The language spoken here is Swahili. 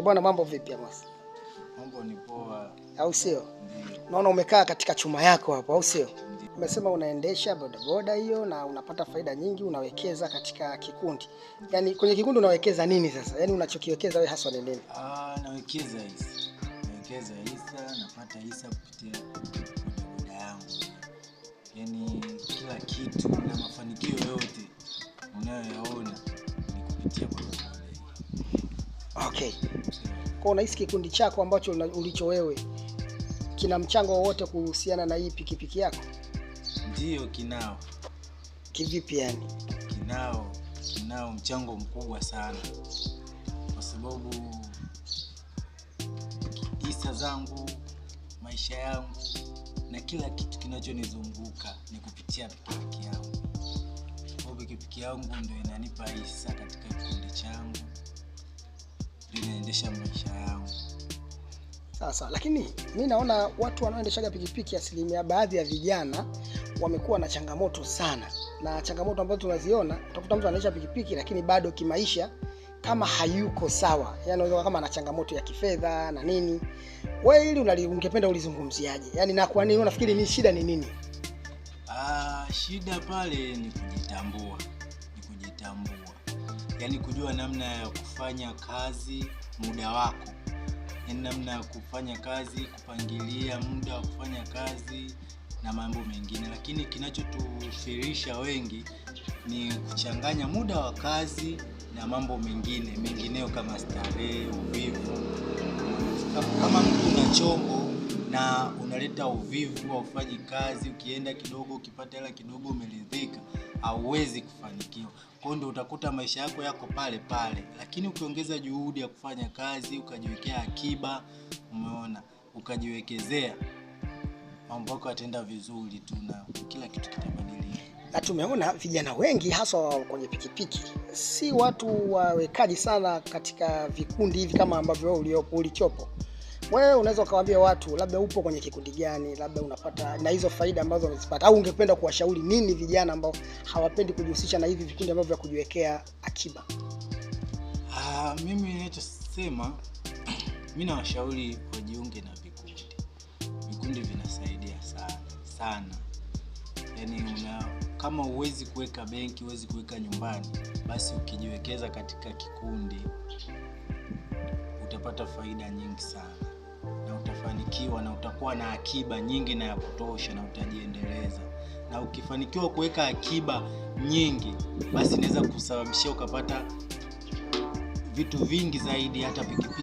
Bwana, mambo vipi Amos? Mambo ni poa. Au sio? Ndiyo. Naona umekaa katika chuma yako hapo, au sio? Umesema unaendesha bodaboda hiyo na unapata faida nyingi, unawekeza katika kikundi. Yaani kwenye kikundi unawekeza nini sasa? Yaani unachokiwekeza wewe hasa ni nini? Nawekeza hisa. Nawekeza hisa, napata hisa kupitia bodaboda yangu. Yaani kila kitu na mafanikio yote unayoyaona ni kupitia bodaboda. Okay. Kwa unahisi kikundi chako ambacho ulicho wewe kina mchango wowote kuhusiana na hii pikipiki yako? Ndiyo, kinao. Kivipi yani? Kinao mchango mkubwa sana. Kwa sababu hisa zangu, maisha yangu na kila kitu kinachonizunguka ni kupitia pikipiki yangu. Kwa pikipiki yangu ndio inanipa hisa katika kikundi changu. Ndio inaendesha maisha yangu. Sasa lakini mimi naona watu wanaoendeshaga pikipiki asilimia baadhi ya vijana wamekuwa na changamoto sana. Na changamoto ambazo tunaziona, utakuta mtu anaendesha pikipiki lakini bado kimaisha kama hayuko sawa. Yaani unaweza kama ana changamoto ya kifedha na nini. Wewe hili ungependa ulizungumziaje? Yaani na kwa nini unafikiri ni shida ni nini? Shida pale ni kujitambua. Yaani kujua namna ya kufanya kazi muda wako. Yaani namna ya kufanya kazi, kupangilia muda wa kufanya kazi na mambo mengine. Lakini kinachotufirisha wengi ni kuchanganya muda wa kazi na mambo mengineo kama starehe, uvivu. Kama mtu una chombo na unaleta uvivu, haufanyi kazi, ukienda kidogo, ukipata hela kidogo umeridhika, hauwezi kufanikiwa. Kwa hiyo utakuta maisha yako pale pale. Lakini ukiongeza juhudi ya kufanya kazi, ukajiwekea akiba, umeona, ukajiwekezea, mambo yako yataenda vizuri tu na kila kitu kitabadilika. Na tumeona vijana wengi hasa kwenye pikipiki si watu wawekaji sana katika vikundi hivi kama ambavyo wewe ulichopo. Wewe unaweza kuwaambia watu labda upo kwenye kikundi gani, labda unapata na hizo faida ambazo unazipata, au ungependa kuwashauri nini vijana ambao hawapendi kujihusisha na hivi vikundi ambavyo vya kujiwekea akiba? Mimi ninachosema, mimi nawashauri wajiunge na vikundi. Vikundi vinasaidia sana. Yaani kama huwezi kuweka benki, huwezi kuweka nyumbani, basi ukijiwekeza katika kikundi utapata faida nyingi sana. Na utafanikiwa na utakuwa na akiba nyingi na ya kutosha na utajiendeleza. Na ukifanikiwa kuweka akiba nyingi, basi inaweza kusababishia ukapata vitu vingi zaidi, hata pikipiki